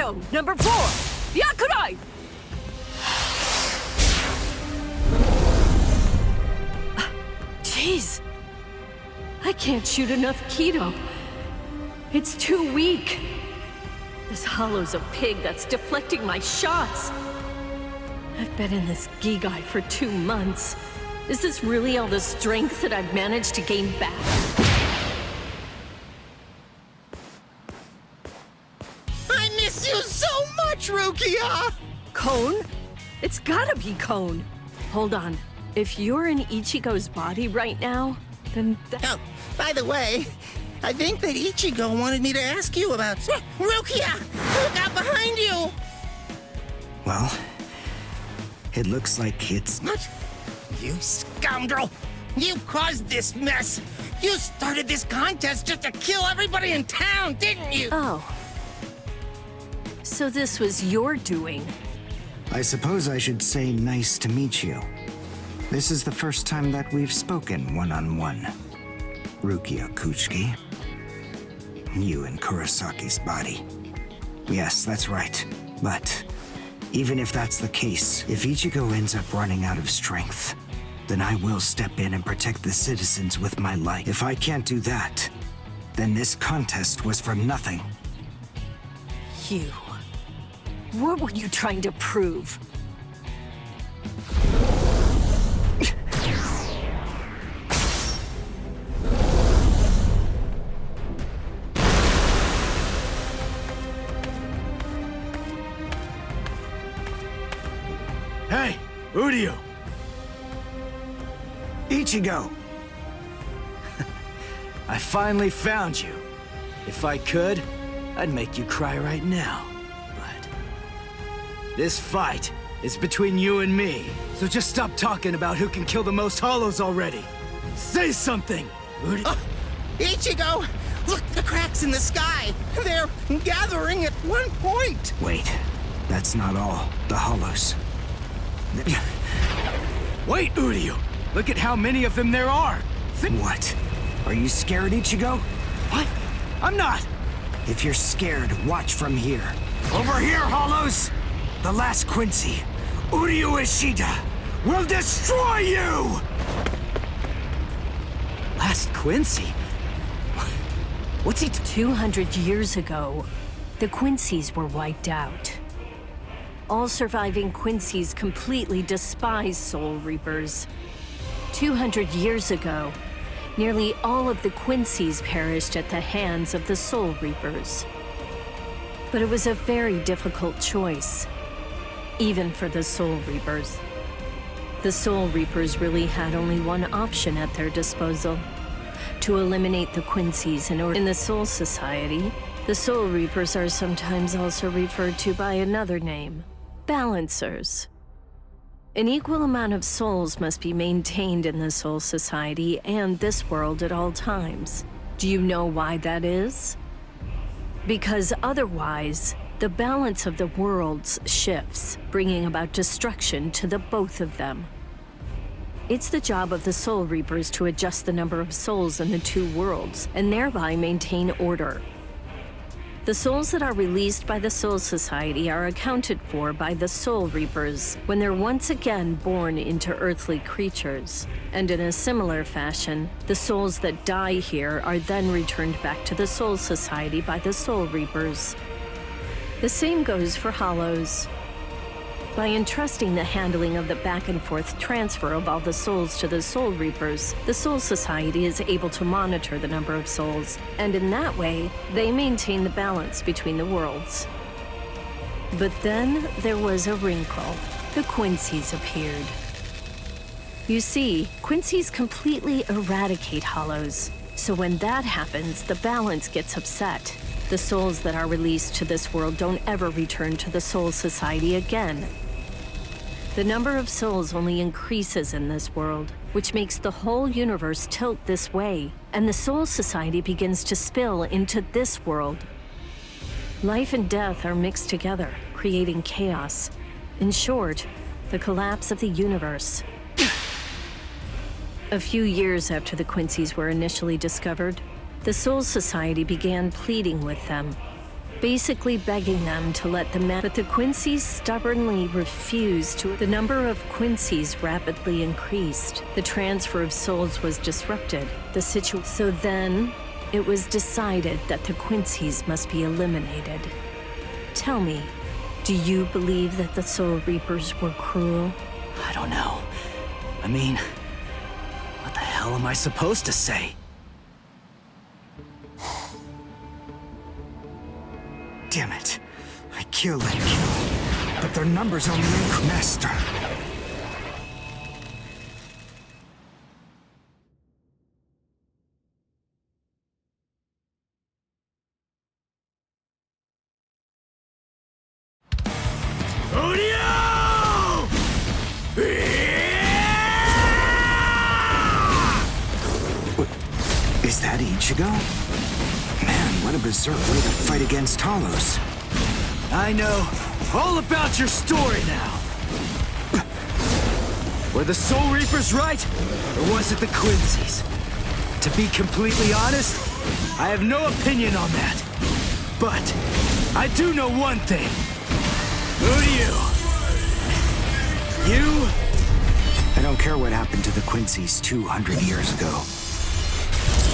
Ichigo, number 4, Yakurai! Jeez. I can't shoot enough Keto. It's too weak. This hollow's a pig that's deflecting my shots. I've been in this Gigai for 2 months. Is this really all the strength that I've managed to gain back? I miss you so much, Rukia! Cone? It's gotta be Cone. Hold on. If you're in Ichigo's body right now, then Oh, by the way, I think that Ichigo wanted me to ask you about... Rukia! Look out behind you! Well, it looks like it's... What? You scoundrel! You caused this mess! You started this contest just to kill everybody in town, didn't you? Oh. So this was your doing. I suppose I should say nice to meet you. This is the first time that we've spoken one-on-one. Rukia Kuchiki. You in Kurosaki's body. Yes, that's right. But even if that's the case, if Ichigo ends up running out of strength, then I will step in and protect the citizens with my life. If I can't do that, then this contest was for nothing. You. What were you trying to prove? Hey, Uryu! Ichigo! I finally found you. If I could, I'd make you cry right now. But this fight is between you and me. So just stop talking about who can kill the most hollows already. Say something, Uryu. Ichigo! Look, the cracks in the sky! They're gathering at one point! Wait, that's not all. The hollows. Wait, Uryu! Look at how many of them there are! What? Are you scared, Ichigo? What? I'm not! If you're scared, watch from here. Over here, hollows! The last Quincy, Uryu Ishida, will destroy you! Last Quincy? What's he 200 years ago, the Quincy's were wiped out. All surviving Quincy's completely despise Soul Reapers. 200 years ago, nearly all of the Quincy's perished at the hands of the Soul Reapers. But it was a very difficult choice, even for the Soul Reapers. The Soul Reapers really had only one option at their disposal: to eliminate the Quincy's in order. In the Soul Society, the Soul Reapers are sometimes also referred to by another name: Balancers. An equal amount of souls must be maintained in the Soul Society and this world at all times. Do you know why that is? Because otherwise, the balance of the worlds shifts, bringing about destruction to the both of them. It's the job of the Soul Reapers to adjust the number of souls in the two worlds, and thereby maintain order. The souls that are released by the Soul Society are accounted for by the Soul Reapers when they're once again born into earthly creatures. And in a similar fashion, the souls that die here are then returned back to the Soul Society by the Soul Reapers. The same goes for Hollows. By entrusting the handling of the back-and-forth transfer of all the souls to the Soul Reapers, the Soul Society is able to monitor the number of souls, and in that way, they maintain the balance between the worlds. But then there was a wrinkle. The Quincy's appeared. You see, Quincy's completely eradicate Hollows, so when that happens, the balance gets upset. The souls that are released to this world don't ever return to the Soul Society again. The number of souls only increases in this world, which makes the whole universe tilt this way, and the Soul Society begins to spill into this world. Life and death are mixed together, creating chaos. In short, the collapse of the universe. A few years after the Quincy's were initially discovered, the Soul Society began pleading with them, basically begging them to let the men. But the Quincy's stubbornly refused to. The number of Quincy's rapidly increased. The transfer of souls was disrupted. So then, it was decided that the Quincy's must be eliminated. Tell me, do you believe that the Soul Reapers were cruel? I don't know. I mean, what the hell am I supposed to say? Damn it. I kill and kill, but their numbers only increase. Master. Is that Ichigo? Man, what a berserk way to fight against Hollows. I know all about your story now. Were the Soul Reapers right, or was it the Quincy's? To be completely honest, I have no opinion on that. But I do know one thing. Who do you? You? I don't care what happened to the Quincy's 200 years ago.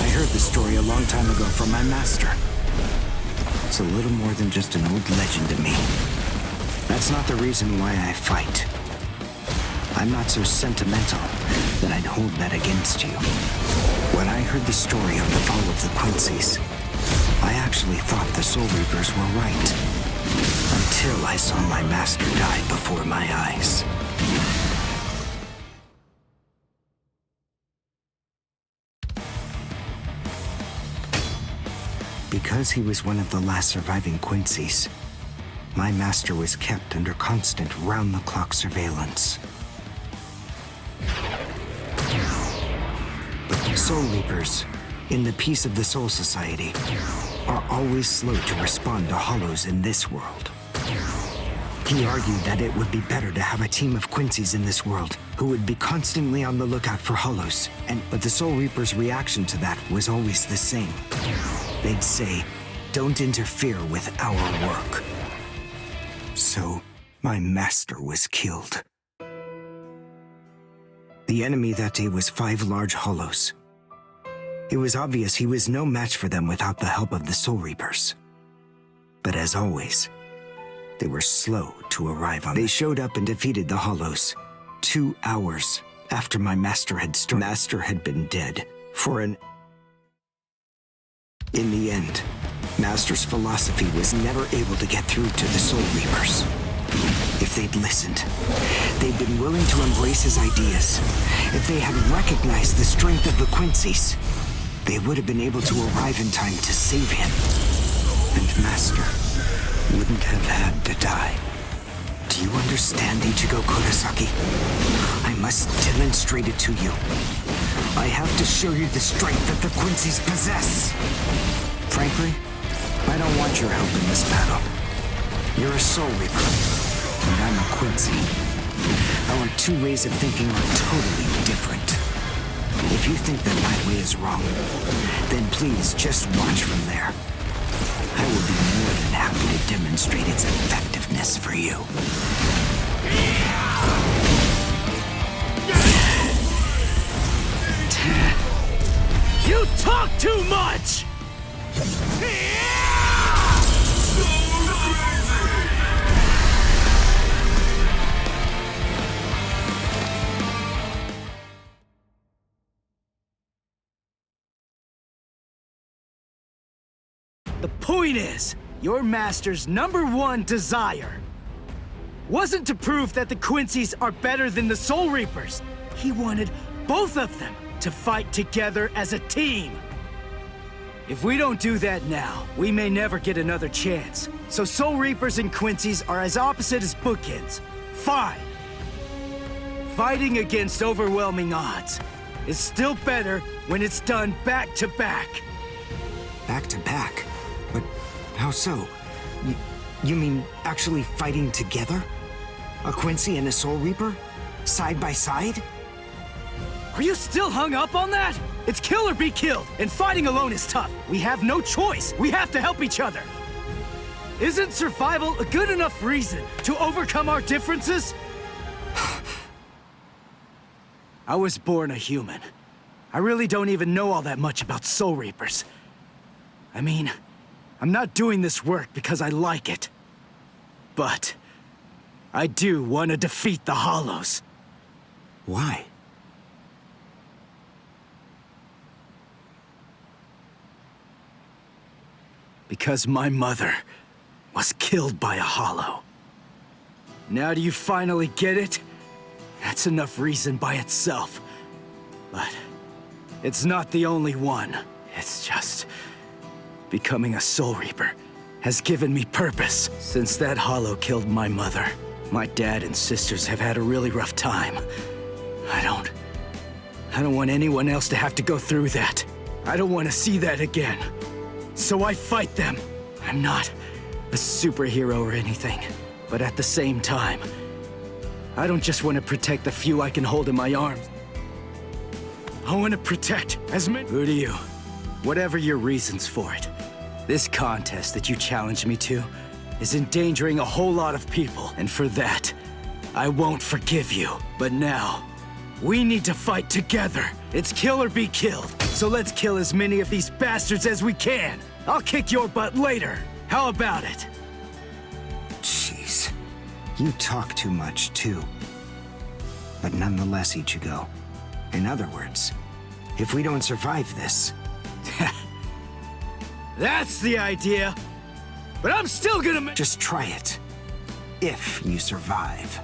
I heard the story a long time ago from my master. It's a little more than just an old legend to me. That's not the reason why I fight. I'm not so sentimental that I'd hold that against you. When I heard the story of the fall of the Quincy's, I actually thought the Soul Reapers were right. Until I saw my master die before my eyes. Because he was one of the last surviving Quincy's, my master was kept under constant round-the-clock surveillance. But Soul Reapers, in the peace of the Soul Society, are always slow to respond to Hollows in this world. He argued that it would be better to have a team of Quincy's in this world who would be constantly on the lookout for Hollows, but the Soul Reapers' reaction to that was always the same. They'd say, "Don't interfere with our work." So, my master was killed. The enemy that day was 5 large Hollows. It was obvious he was no match for them without the help of the Soul Reapers. But as always, they were slow to arrive on. They showed up and defeated the Hollows 2 hours after my master had been dead for an. In the end, Master's philosophy was never able to get through to the Soul Reapers. If they'd listened, they'd been willing to embrace his ideas. If they had recognized the strength of the Quincy's, they would have been able to arrive in time to save him. And Master wouldn't have had to die. Do you understand, Ichigo Kurosaki? I must demonstrate it to you. I have to show you the strength that the Quincy's possess. Frankly, I don't want your help in this battle. You're a Soul Reaper, and I'm a Quincy. Our 2 ways of thinking are totally different. If you think that my way is wrong, then please just watch from there. I will be more than happy to demonstrate its effectiveness for you. You talk too much! The point is, your master's #1 desire wasn't to prove that the Quincy's are better than the Soul Reapers. He wanted both of them to fight together as a team. If we don't do that now, we may never get another chance. So Soul Reapers and Quincy's are as opposite as bookends. Fine. Fighting against overwhelming odds is still better when it's done back to back. Back to back? But how so? You mean actually fighting together? A Quincy and a Soul Reaper? Side by side? Are you still hung up on that? It's kill or be killed, and fighting alone is tough. We have no choice. We have to help each other. Isn't survival a good enough reason to overcome our differences? I was born a human. I really don't even know all that much about Soul Reapers. I mean, I'm not doing this work because I like it. But I do want to defeat the Hollows. Why? Because my mother was killed by a Hollow. Now do you finally get it? That's enough reason by itself. But it's not the only one. It's just becoming a Soul Reaper has given me purpose. Since that Hollow killed my mother, my dad and sisters have had a really rough time. I don't want anyone else to have to go through that. I don't want to see that again. So I fight them. I'm not a superhero or anything, but at the same time, I don't just want to protect the few I can hold in my arms. I want to protect as many. Who do you? Whatever your reasons for it, this contest that you challenged me to is endangering a whole lot of people, and for that, I won't forgive you. But now, we need to fight together. It's kill or be killed. So let's kill as many of these bastards as we can. I'll kick your butt later. How about it? Jeez. You talk too much, too. But nonetheless, Ichigo. In other words, if we don't survive this... That's the idea. But I'm still gonna Just try it. If you survive.